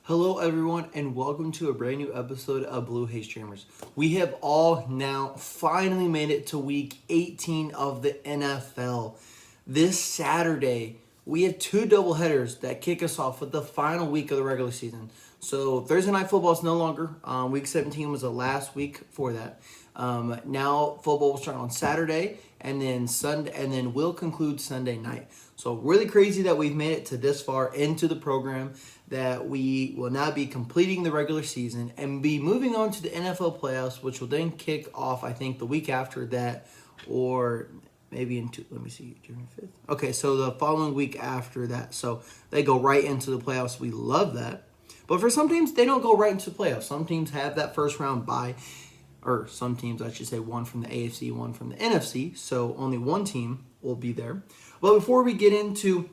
Hello, everyone, and welcome to a brand new episode of Blue Haze Streamers. We have all now finally made it to week 18 of the NFL. This Saturday, we have two doubleheaders that kick us off with the final week of the regular season. So Thursday Night Football is no longer. Week 17 was the last week for that. Now football will start on Saturday, and then Sunday, and then we'll conclude Sunday night. So really crazy that we've made it to this far into the program, that we will now be completing the regular season and be moving on to the NFL playoffs, which will then kick off, I think, the week after that, or maybe let me see, June 5th. Okay, so the following week after that. So they go right into the playoffs. We love that. But for some teams, they don't go right into the playoffs. Some teams have that first round bye, or some teams, I should say, one from the AFC, one from the NFC. So only one team will be there. But before we get into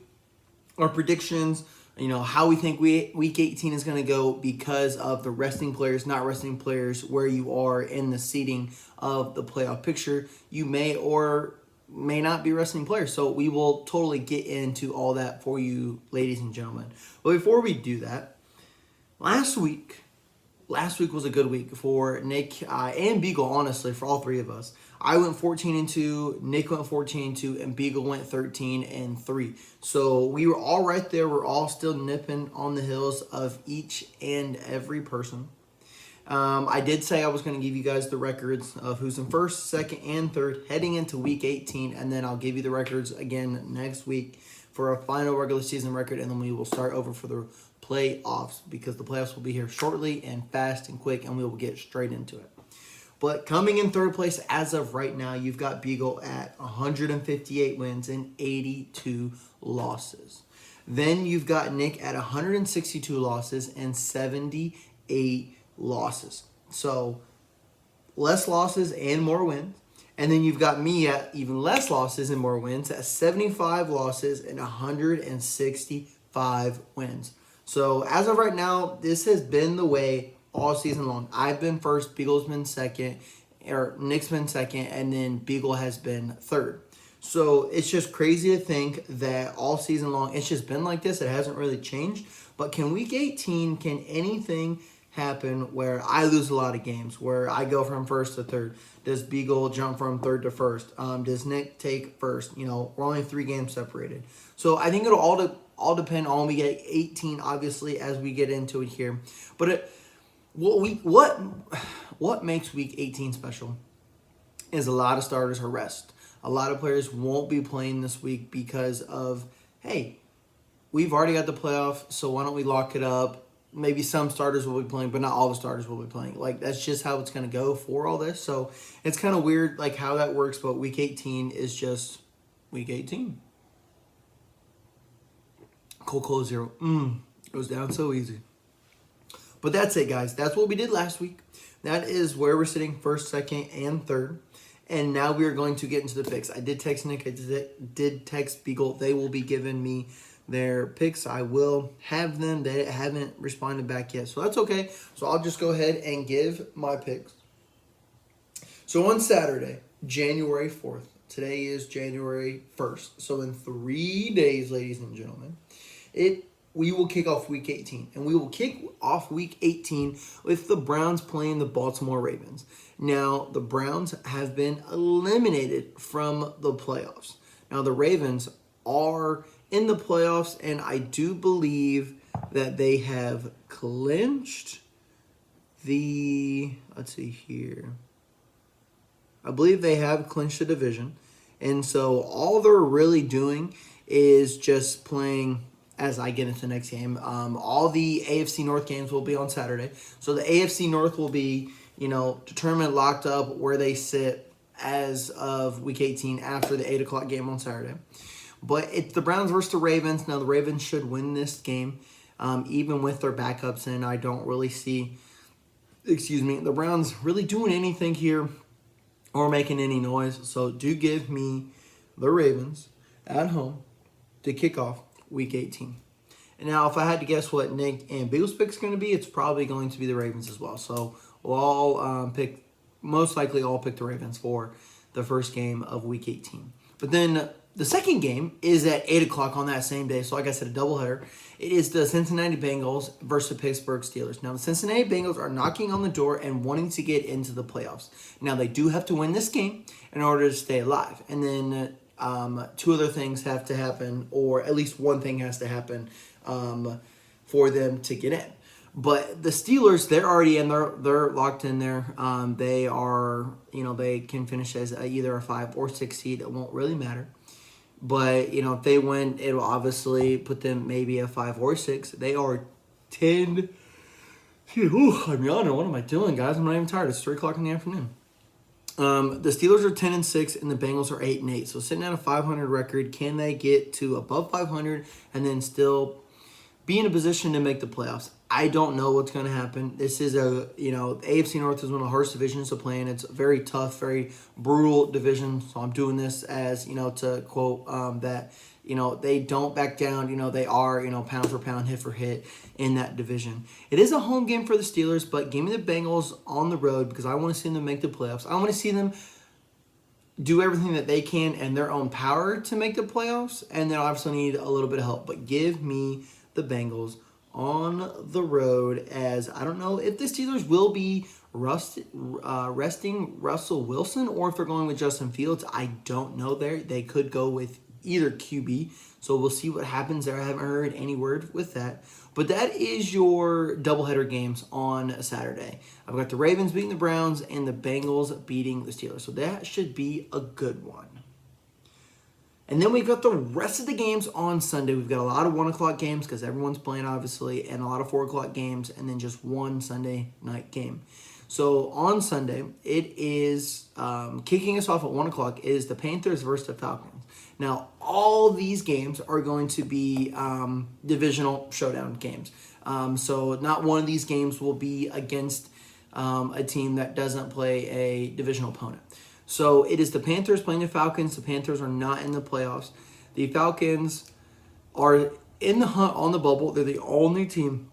our predictions, how we think week 18 is going to go because of the resting players, not resting players, where you are in the seeding of the playoff picture, you may or may not be resting players. So we will totally get into all that for you, ladies and gentlemen. But before we do that, last week was a good week for Nick and Beagle, honestly, for all three of us. I went 14-2, Nick went 14-2, and Beagle went 13-3. So we were all right there. We're all still nipping on the heels of each and every person. I did say I was going to give you guys the records of who's in first, second, and third heading into week 18, and then I'll give you the records again next week for a final regular season record, and then we will start over for the playoffs, because the playoffs will be here shortly and fast and quick, and we will get straight into it. But coming in third place as of right now, you've got Beagle at 158 wins and 82 losses. Then you've got Nick at 162 losses and 78 losses. So less losses and more wins. And then you've got me at even less losses and more wins at 75 losses and 165 wins. So as of right now, this has been the way all season long. I've been first, Beagle's been second, or Nick's been second, and then Beagle has been third. So it's just crazy to think that all season long it's just been like this. It hasn't really changed. But can week 18, can anything happen where I lose a lot of games, where I go from first to third? Does Beagle jump from third to first? Does Nick take first? We're only 3 games separated. So I think it'll all depend on we get 18, obviously, as we get into it here. But what makes week 18 special is a lot of starters are rest. A lot of players won't be playing this week because of, hey, we've already got the playoff, so why don't we lock it up? Maybe some starters will be playing, but not all the starters will be playing. Like, that's just how it's going to go for all this. So it's kind of weird, like, how that works, but week 18 is just week 18. Cold 0. It was down so easy. But that's it, guys. That's what we did last week. That is where we're sitting first, second, and third. And now we are going to get into the picks. I did text Nick. I did text Beagle. They will be giving me their picks. I will have them. They haven't responded back yet, so that's okay. So I'll just go ahead and give my picks. So on Saturday, January 4th, today is January 1st. So in 3 days, ladies and gentlemen, we will kick off week 18. And we will kick off week 18 with the Browns playing the Baltimore Ravens. Now, the Browns have been eliminated from the playoffs. Now, the Ravens are in the playoffs, and I do believe that they have clinched let's see here. I believe they have clinched the division. And so all they're really doing is just playing, as I get into the next game, all the AFC North games will be on Saturday. So the AFC North will be, determined, locked up where they sit as of week 18 after the 8 o'clock game on Saturday. But it's the Browns versus the Ravens. Now, the Ravens should win this game, even with their backups, and I don't really see, the Browns really doing anything here or making any noise. So do give me the Ravens at home to kick off week 18. And now, if I had to guess what Nick and Beagle's pick is going to be, it's probably going to be the Ravens as well. So we'll all most likely all pick the Ravens for the first game of week 18. But then The second game is at 8 o'clock on that same day. So like I said, a doubleheader. It is the Cincinnati Bengals versus the Pittsburgh Steelers. Now, the Cincinnati Bengals are knocking on the door and wanting to get into the playoffs. Now, they do have to win this game in order to stay alive. And then two other things have to happen, or at least one thing has to happen for them to get in. But the Steelers, they're already in. They're locked in there. They are, they can finish as either a 5 or 6 seed. It won't really matter. But, if they win, it'll obviously put them maybe a 5 or 6. They are 10. I'm yawning. What am I doing, guys? I'm not even tired. It's 3 o'clock in the afternoon. The Steelers are 10-6, and the Bengals are 8-8. So sitting at a 500 record, can they get to above 500 and then still be in a position to make the playoffs? I don't know what's going to happen. This is the AFC North is one of the hardest divisions to play in. It's a very tough, very brutal division. So I'm doing this as, to quote that, they don't back down. They are, pound for pound, hit for hit in that division. It is a home game for the Steelers, but give me the Bengals on the road because I want to see them make the playoffs. I want to see them do everything that they can in their own power to make the playoffs, and they'll obviously need a little bit of help. But give me the Bengals on the road, as I don't know if the Steelers will be resting Russell Wilson or if they're going with Justin Fields. I don't know there. They could go with either QB, so we'll see what happens there. I haven't heard any word with that. But that is your doubleheader games on Saturday. I've got the Ravens beating the Browns and the Bengals beating the Steelers, so that should be a good one. And then we've got the rest of the games on Sunday. We've got a lot of 1 o'clock games because everyone's playing, obviously, and a lot of 4 o'clock games, and then just one Sunday night game. So on Sunday, it is kicking us off at 1 o'clock is the Panthers versus the Falcons. Now, all these games are going to be divisional showdown games. So not one of these games will be against a team that doesn't play a divisional opponent. So it is the Panthers playing the Falcons. The Panthers are not in the playoffs. The Falcons are in the hunt on the bubble. They're the only team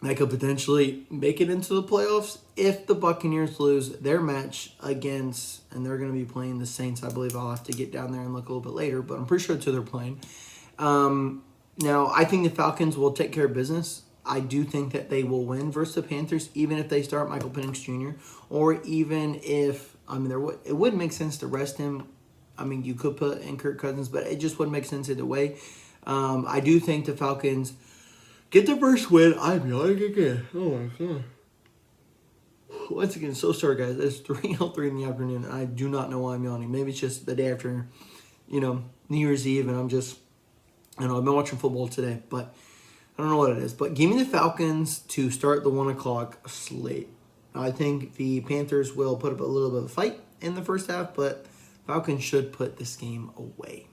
that could potentially make it into the playoffs if the Buccaneers lose their match against, and they're going to be playing the Saints. I believe I'll have to get down there and look a little bit later, but I'm pretty sure it's who they're playing. Now, I think the Falcons will take care of business. I do think that they will win versus the Panthers, even if they start Michael Penix Jr., or even if, it would make sense to rest him. You could put in Kirk Cousins, but it just wouldn't make sense either way. I do think the Falcons get their first win. I'm yawning again. Oh my God. Once again, so sorry guys. It's 3:03 in the afternoon, and I do not know why I'm yawning. Maybe it's just the day after, New Year's Eve, and I'm just, I've been watching football today, but I don't know what it is. But give me the Falcons to start the 1 o'clock slate. I think the Panthers will put up a little bit of a fight in the first half, but Falcons should put this game away.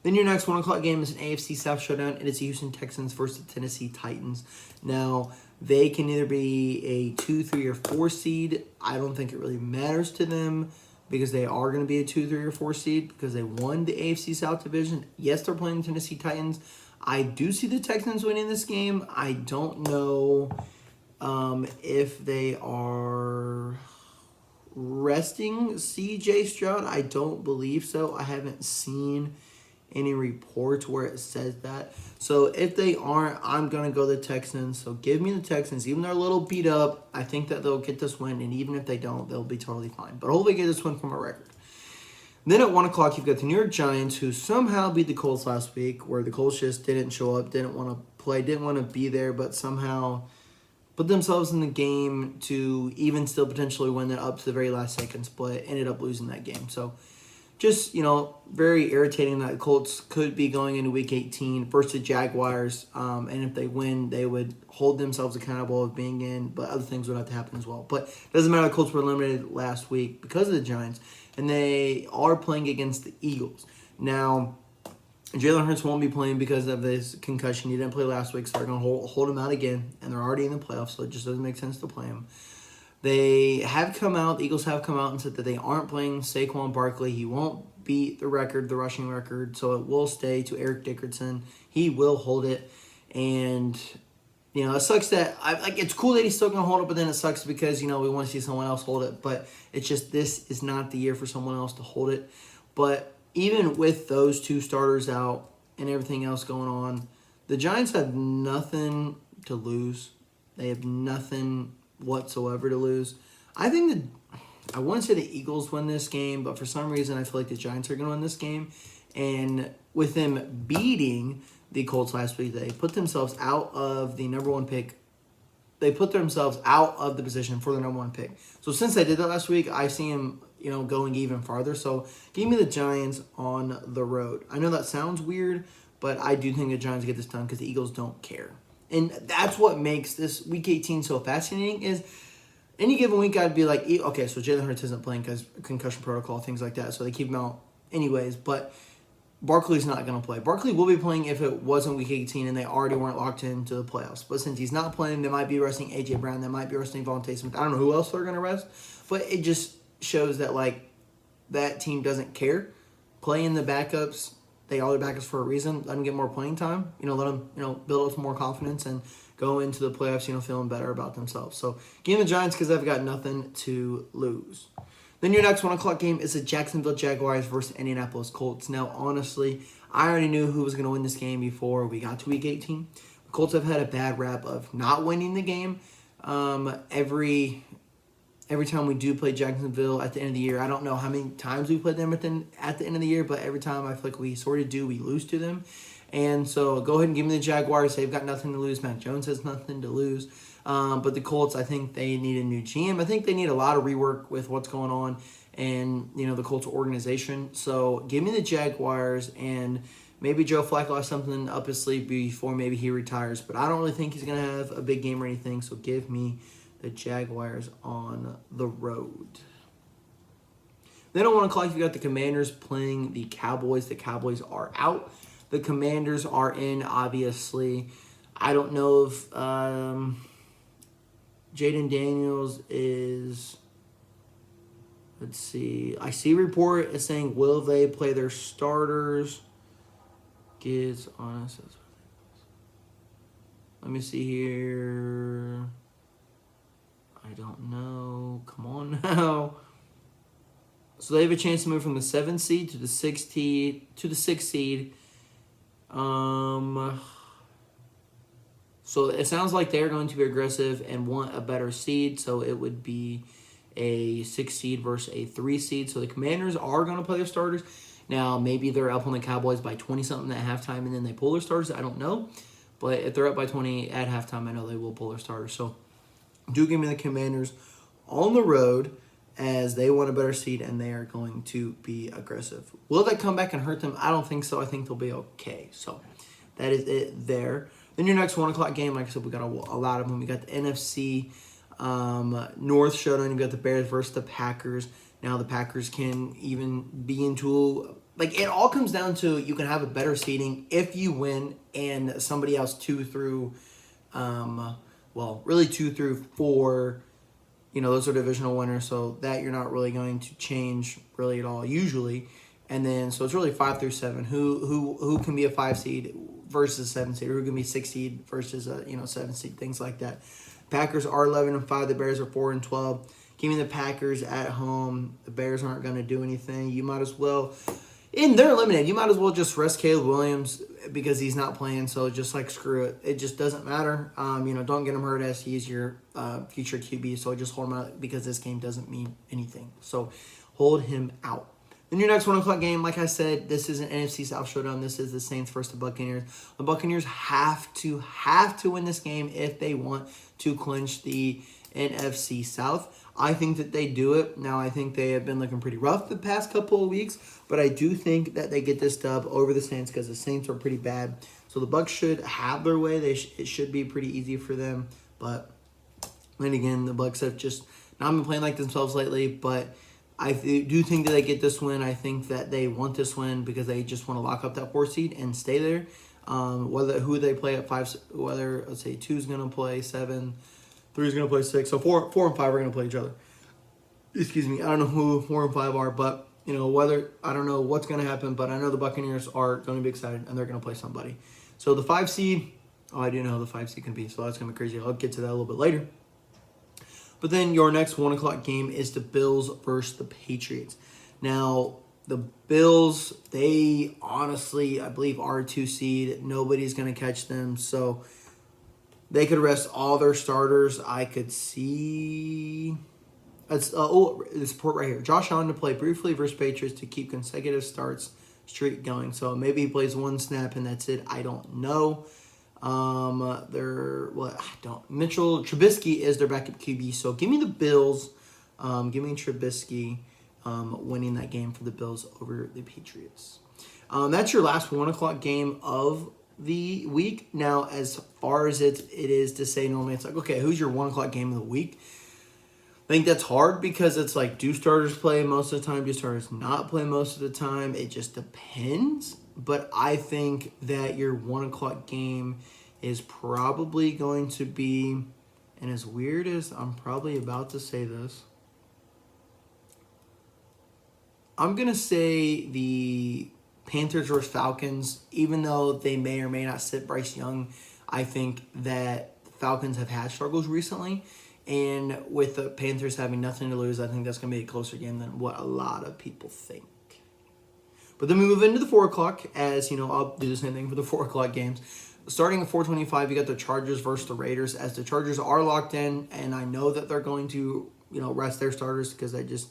Then your next 1 o'clock game is an AFC South showdown. It is the Houston Texans versus the Tennessee Titans. Now, they can either be a 2, 3, or 4 seed. I don't think it really matters to them because they are going to be a 2, 3, or 4 seed because they won the AFC South division. Yes, they're playing the Tennessee Titans. I do see the Texans winning this game. I don't know if they are resting C.J. Stroud. I don't believe so. I haven't seen any reports where it says that. So if they aren't, I'm going to go the Texans. So give me the Texans. Even though they're a little beat up, I think that they'll get this win. And even if they don't, they'll be totally fine. But hopefully get this win from a record. Then at 1 o'clock, you've got the New York Giants, who somehow beat the Colts last week, where the Colts just didn't show up, didn't want to play, didn't want to be there, but somehow put themselves in the game to even still potentially win it up to the very last seconds, but ended up losing that game. So just, very irritating that the Colts could be going into Week 18 versus the Jaguars, and if they win, they would hold themselves accountable of being in, but other things would have to happen as well. But it doesn't matter, the Colts were eliminated last week because of the Giants, and they are playing against the Eagles. Now, Jalen Hurts won't be playing because of his concussion. He didn't play last week, so they're going to hold him out again, and they're already in the playoffs, so it just doesn't make sense to play him. The Eagles have come out and said that they aren't playing Saquon Barkley. He won't beat the rushing record, so it will stay to Eric Dickerson. He will hold it, and it sucks that it's cool that he's still gonna hold it, but then it sucks because we want to see someone else hold it. But it's just this is not the year for someone else to hold it. But even with those two starters out and everything else going on, the Giants have nothing to lose. They have nothing whatsoever to lose. I think I want to say the Eagles win this game, but for some reason I feel like the Giants are going to win this game. And with them beating the Colts last week, they put themselves out of the number one pick. They put themselves out of the position for the number one pick. So since they did that last week, I see them, going even farther. So give me the Giants on the road. I know that sounds weird, but I do think the Giants get this done because the Eagles don't care. And that's what makes this Week 18 so fascinating is any given week I'd be like, okay, so Jalen Hurts isn't playing because concussion protocol, things like that. So they keep him out anyways. But Barkley's not going to play. Barkley will be playing if it wasn't Week 18 and they already weren't locked into the playoffs. But since he's not playing, they might be resting A.J. Brown. They might be resting Vontae Smith. I don't know who else they're going to rest. But it just shows that, that team doesn't care. Play in the backups. They are the backups for a reason. Let them get more playing time. Let them, build up some more confidence and go into the playoffs, feeling better about themselves. So give me the Giants because they've got nothing to lose. Then your next 1 o'clock game is the Jacksonville Jaguars versus Indianapolis Colts. Now, honestly, I already knew who was going to win this game before we got to Week 18. The Colts have had a bad rap of not winning the game. Every time we do play Jacksonville at the end of the year, I don't know how many times we played them at the end of the year, but every time I feel like we sort of do, we lose to them. And so go ahead and give me the Jaguars. They've got nothing to lose. Matt Jones has nothing to lose. But the Colts, I think they need a new GM. I think they need a lot of rework with what's going on and, the Colts organization. So give me the Jaguars, and maybe Joe Flacco has something up his sleeve before maybe he retires. But I don't really think he's going to have a big game or anything. So give me the Jaguars on the road. Then at 1 o'clock, you got the Commanders playing the Cowboys. The Cowboys are out. The Commanders are in, obviously. I don't know if Jaden Daniels is, let's see. I see a report is saying, will they play their starters? Gives honest. Let me see here. I don't know. Come on now. So they have a chance to move from the 7th seed to the 6th seed. So it sounds like they're going to be aggressive and want a better seed. So it would be a 6 seed versus a 3 seed. So the Commanders are going to play their starters. Now, maybe they're up on the Cowboys by 20-something at halftime and then they pull their starters. I don't know. But if they're up by 20 at halftime, I know they will pull their starters. So do give me the Commanders on the road as they want a better seed and they are going to be aggressive. Will that come back and hurt them? I don't think so. I think they'll be okay. So that is it there. Then your next 1 o'clock game, like I said, we got a lot of them. We got the NFC North showdown. You got the Bears versus the Packers. Now the Packers can even be into it all comes down to you can have a better seeding if you win and somebody else 2 through 4. Those are divisional winners, so that you're not really going to change really at all usually. And then so it's really 5 through 7. Who can be a 5 seed versus a 7 seed, or who can be 6 seed versus a 7 seed, things like that. Packers are 11-5. The Bears are 4-12. Give me the Packers at home. The Bears aren't going to do anything. You might as well, and they're eliminated. You might as well just rest Caleb Williams because he's not playing. So just screw it. It just doesn't matter. Don't get him hurt as he's your future QB. So just hold him out because this game doesn't mean anything. So hold him out. Then your next 1 o'clock game, like I said, this is an NFC South showdown. This is the Saints versus the Buccaneers. The Buccaneers have to win this game if they want to clinch the NFC South. I think that they do it. Now, I think they have been looking pretty rough the past couple of weeks, but I do think that they get this dub over the Saints because the Saints are pretty bad. So the Bucs should have their way. It should be pretty easy for them. But then again, the Bucs have just not been playing like themselves lately, but I do think that they get this win. I think that they want this win because they just want to lock up that 4 seed and stay there. Who they play at 5, whether, let's say, 2 is going to play 7, 3 is going to play 6. So 4 and 5 are going to play each other. Excuse me. I don't know who 4 and 5 are, but, I don't know what's going to happen, but I know the Buccaneers are going to be excited and they're going to play somebody. So the 5 seed, I do know who the 5 seed can be, so that's going to be crazy. I'll get to that a little bit later. But then your next 1 o'clock game is the Bills versus the Patriots. Now, The Bills, they honestly, I believe, are a 2 seed. Nobody's going to catch them. So they could rest all their starters. I could see. This report right here. Josh Allen to play briefly versus Patriots to keep consecutive starts streak going. So maybe he plays one snap and that's it. I don't know. Mitchell Trubisky is their backup QB. So give me the Bills. Give me Trubisky winning that game for the Bills over the Patriots. That's your last 1 o'clock game of the week. Now, as far as it is to say normally, it's like, okay, who's your 1 o'clock game of the week? I think that's hard because it's like, do starters play most of the time? Do starters not play most of the time? It just depends. But I think that your 1 o'clock game is probably going to be, and as weird as I'm probably about to say this, I'm going to say the Panthers versus Falcons, even though they may or may not sit Bryce Young. I think that Falcons have had struggles recently. And with the Panthers having nothing to lose, I think that's going to be a closer game than what a lot of people think. But then we move into the 4 o'clock, as you know, I'll do the same thing for the 4 o'clock games. Starting at 4:25, you got the Chargers versus the Raiders, as the Chargers are locked in, and I know that they're going to, rest their starters because that just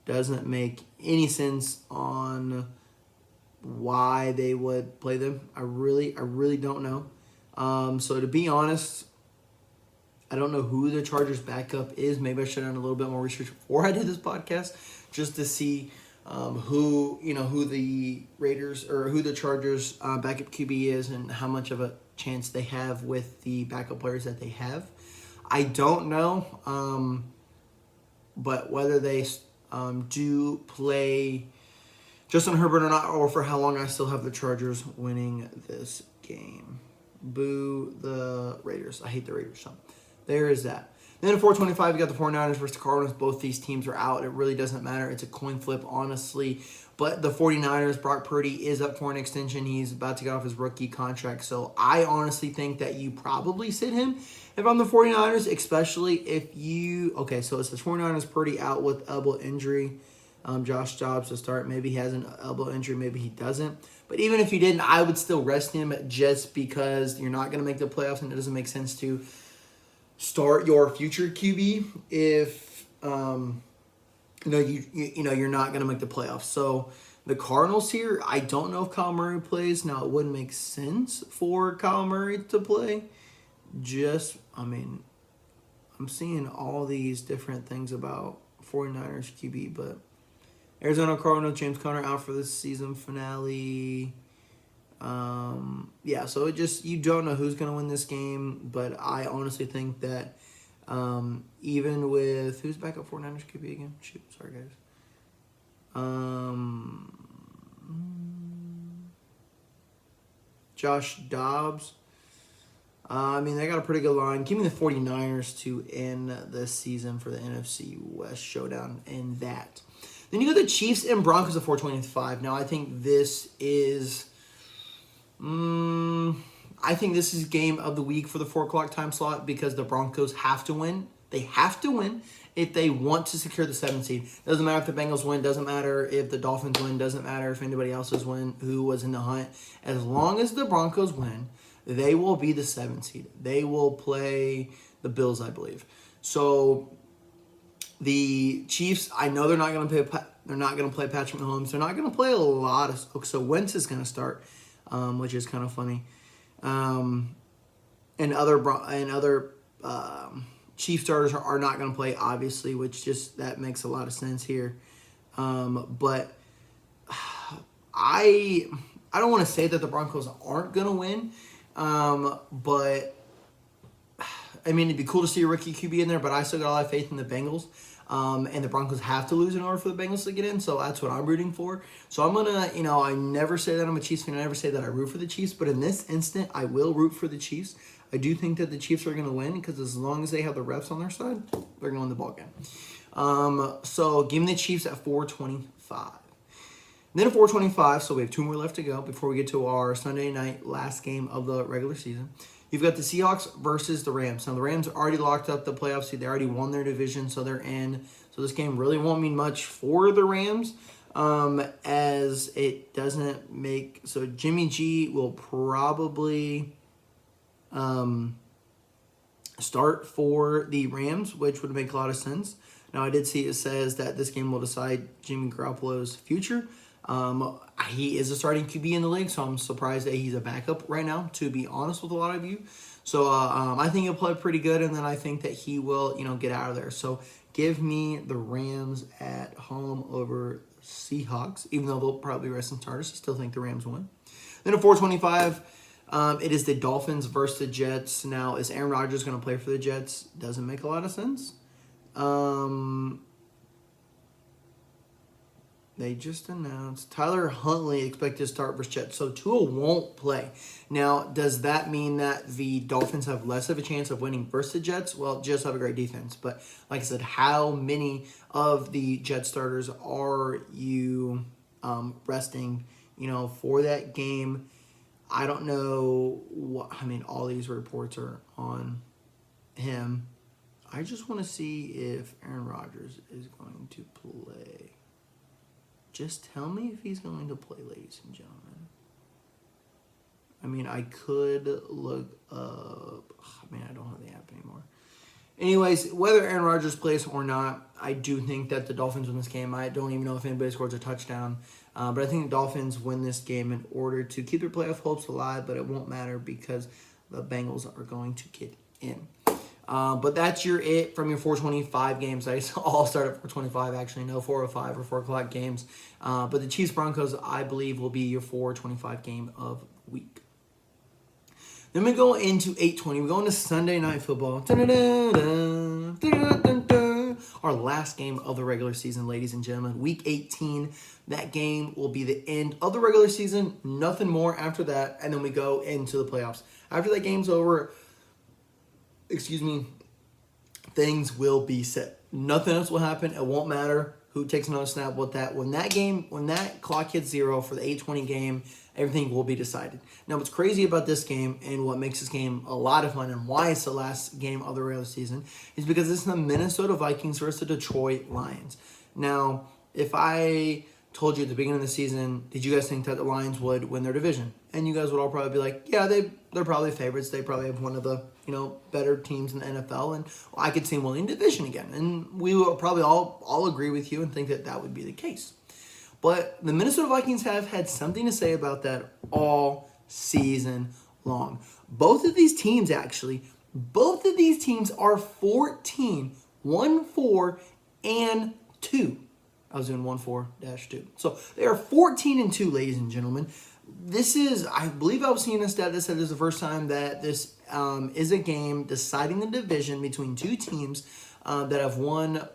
doesn't make any sense on why they would play them. I really don't know. So to be honest, I don't know who the Chargers backup is. Maybe I should have done a little bit more research before I did this podcast, just to see who the Raiders or who the Chargers backup QB is and how much of a chance they have with the backup players that they have. I don't know, but whether they do play Justin Herbert or not, or for how long, I still have the Chargers winning this game. Boo the Raiders. I hate the Raiders. So there is that. Then at 4:25, you got the 49ers versus the Cardinals. Both these teams are out. It really doesn't matter. It's a coin flip, honestly. But the 49ers, Brock Purdy is up for an extension. He's about to get off his rookie contract. So I honestly think that you probably sit him if I'm the 49ers, especially if you... Okay, so it says 49ers Purdy out with elbow injury. Josh Dobbs to start. Maybe he has an elbow injury. Maybe he doesn't. But even if he didn't, I would still rest him just because you're not going to make the playoffs and it doesn't make sense to start your future QB if you're not going to make the playoffs. So the Cardinals here, I don't know if Kyle Murray plays. Now, it wouldn't make sense for Kyle Murray to play. I'm seeing all these different things about 49ers QB, but Arizona Cardinals, James Conner out for the season finale. So you don't know who's going to win this game, but I honestly think that even with, who's back up 49ers QB again? Shoot, sorry guys. Josh Dobbs. They got a pretty good line. Give me the 49ers to end this season for the NFC West showdown in that. Then you got the Chiefs and Broncos at 4:25. Now, I think this is... game of the week for the 4 o'clock time slot because the Broncos have to win. They have to win if they want to secure the 7th seed. Doesn't matter if the Bengals win. Doesn't matter if the Dolphins win. Doesn't matter if anybody else's win who was in the hunt. As long as the Broncos win, they will be the 7th seed. They will play the Bills, I believe. So the Chiefs, I know they're not going to play. They're not going to play Patrick Mahomes. They're not going to play a lot of. So Wentz is going to start, which is kind of funny. And other Chief starters are not going to play, obviously, which just that makes a lot of sense here. But I don't want to say that the Broncos aren't going to win, but it'd be cool to see a rookie QB in there. But I still got a lot of faith in the Bengals. And the Broncos have to lose in order for the Bengals to get in, so that's what I'm rooting for. So I'm going to, I never say that I'm a Chiefs fan. I never say that I root for the Chiefs, but in this instant, I will root for the Chiefs. I do think that the Chiefs are going to win because as long as they have the refs on their side, they're going to win the ball game. So give me the Chiefs at 4:25. Then at 4:25, so we have 2 more left to go before we get to our Sunday night last game of the regular season. You've got the Seahawks versus the Rams. Now, the Rams already locked up the playoff seed. They already won their division, so they're in. So this game really won't mean much for the Rams. as it doesn't make... So Jimmy G will probably start for the Rams, which would make a lot of sense. Now, I did see it says that this game will decide Jimmy Garoppolo's future. He is a starting QB in the league, so I'm surprised that he's a backup right now, to be honest with a lot of you. So I think he'll play pretty good, and then I think that he will, get out of there. So give me the Rams at home over Seahawks, even though they'll probably rest some starters. I still think the Rams win. Then at 425, it is the Dolphins versus the Jets. Now, is Aaron Rodgers going to play for the Jets? Doesn't make a lot of sense. They just announced Tyler Huntley expected to start versus Jets, so Tua won't play. Now, does that mean that the Dolphins have less of a chance of winning versus the Jets? Well, Jets have a great defense, but like I said, how many of the Jet starters are you resting, for that game? I don't know all these reports are on him. I just want to see if Aaron Rodgers is going to play. Just tell me if he's going to play, ladies and gentlemen. I could look up... I don't have the app anymore. Anyways, whether Aaron Rodgers plays or not, I do think that the Dolphins win this game. I don't even know if anybody scores a touchdown. But I think the Dolphins win this game in order to keep their playoff hopes alive, but it won't matter because the Bengals are going to get in. But that's it from your 425 games. I all start at 425, actually. No 405 or 4 o'clock games. But the Chiefs-Broncos, I believe, will be your 425 game of the week. Then we go into 820. We go into Sunday Night Football. Our last game of the regular season, ladies and gentlemen. Week 18. That game will be the end of the regular season. Nothing more after that. And then we go into the playoffs. After that game's over... things will be set. Nothing else will happen. It won't matter who takes another snap with that. When that clock hits 0 for the 8:20 game, everything will be decided. Now, what's crazy about this game and what makes this game a lot of fun and why it's the last game of the regular season is because it's the Minnesota Vikings versus the Detroit Lions. Now, if I told you at the beginning of the season, did you guys think that the Lions would win their division? And you guys would all probably be like, yeah, they're probably favorites. They probably have one of the better teams in the NFL, and I could see them winning division again. And we will probably all agree with you and think that would be the case. But the Minnesota Vikings have had something to say about that all season long. Both of these teams are 14, 1-4, and 2. I was doing 1-4-2. So they are 14-2, ladies and gentlemen. This is, I believe I was seeing a stat that said this is the first time that this is a game deciding the division between two teams that have won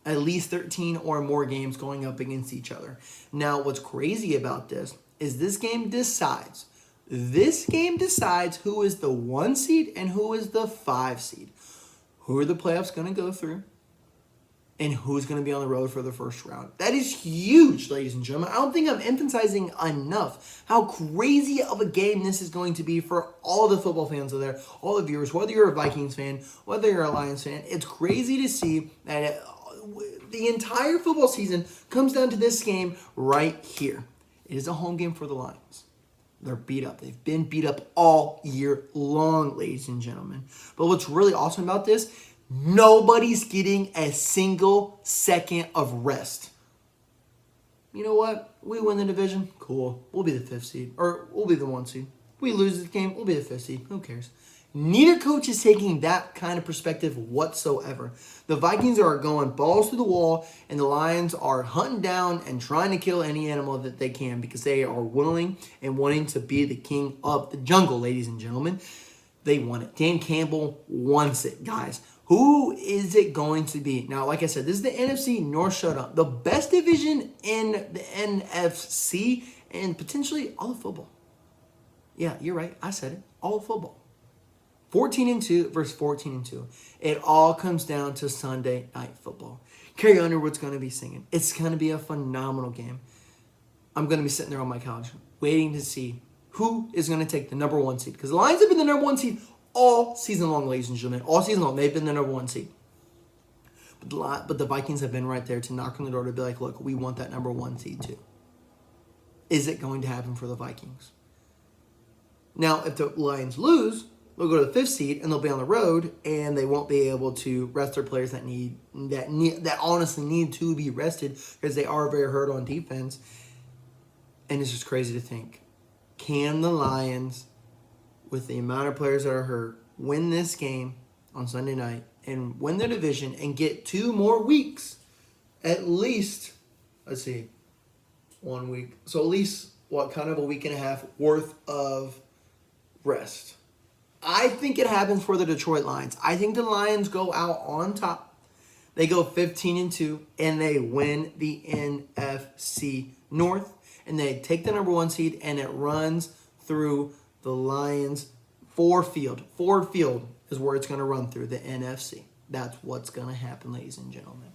at least 13 or more games going up against each other. Now, what's crazy about this is this game decides who is the 1 seed and who is the 5 seed. Who are the playoffs going to go through? And who's going to be on the road for the first round. That is huge, ladies and gentlemen. I don't think I'm emphasizing enough how crazy of a game this is going to be for all the football fans out there, all the viewers, whether you're a Vikings fan, whether you're a Lions fan. It's crazy to see that the entire football season comes down to this game right here. It is a home game for the Lions. They're beat up. They've been beat up all year long, ladies and gentlemen. But what's really awesome about this, nobody's getting a single second of rest. You know what? We win the division. Cool. We'll be the 5th seed. Or we'll be the 1 seed. We lose the game. We'll be the 5th seed. Who cares? Neither coach is taking that kind of perspective whatsoever. The Vikings are going balls to the wall, and the Lions are hunting down and trying to kill any animal that they can because they are willing and wanting to be the king of the jungle, ladies and gentlemen. They want it. Dan Campbell wants it, guys. Who is it going to be? Now, like I said, this is the NFC North Showdown. The best division in the NFC and potentially all of football. Yeah, you're right. I said it. All of football. 14-2 versus 14-2. It all comes down to Sunday Night Football. Carrie Underwood's going to be singing. It's going to be a phenomenal game. I'm going to be sitting there on my couch waiting to see who is going to take the number 1 seed. Because the Lions have been the number 1 seed all season long, ladies and gentlemen. All season long, they've been the number 1 seed. But the Vikings have been right there to knock on the door to be like, look, we want that number 1 seed too. Is it going to happen for the Vikings? Now, if the Lions lose, they'll go to the 5th seed and they'll be on the road, and they won't be able to rest their players that honestly need to be rested because they are very hurt on defense. And it's just crazy to think, can the Lions, with the amount of players that are hurt, win this game on Sunday night and win the division and get 2 more weeks, at least, let's see, 1 week. So at least, kind of a week and a half worth of rest. I think it happens for the Detroit Lions. I think the Lions go out on top. They go 15-2, and they win the NFC North, and they take the number 1 seed, and it runs through the Lions' Ford Field. Ford Field is where it's going to run through, the NFC. That's what's going to happen, ladies and gentlemen.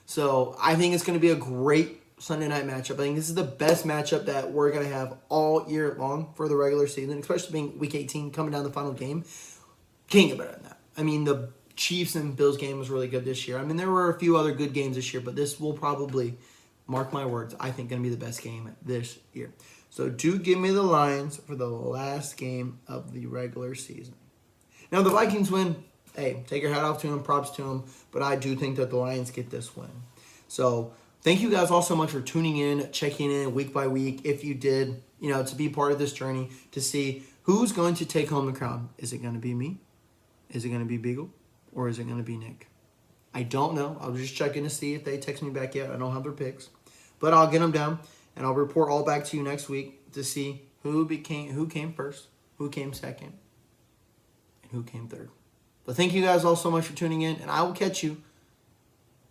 So I think it's going to be a great Sunday night matchup. I think this is the best matchup that we're going to have all year long for the regular season, especially being Week 18 coming down the final game. Can't get better than that. I mean, the Chiefs and Bills game was really good this year. I mean, there were a few other good games this year, but this will probably, mark my words, I think going to be the best game this year. So do give me the Lions for the last game of the regular season. Now, the Vikings win. Hey, take your hat off to them, props to them, but I do think that the Lions get this win. So thank you guys all so much for tuning in, checking in week by week. If you did, to be part of this journey, to see who's going to take home the crown. Is it going to be me? Is it going to be Beagle? Or is it going to be Nick? I don't know. I was just checking to see if they text me back yet. I don't have their picks. But I'll get them down, and I'll report all back to you next week to see who came first, who came second, and who came third. But thank you guys all so much for tuning in, and I will catch you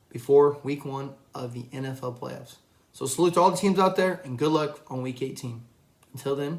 before week 1 of the NFL playoffs. So salute to all the teams out there, and good luck on week 18. Until then,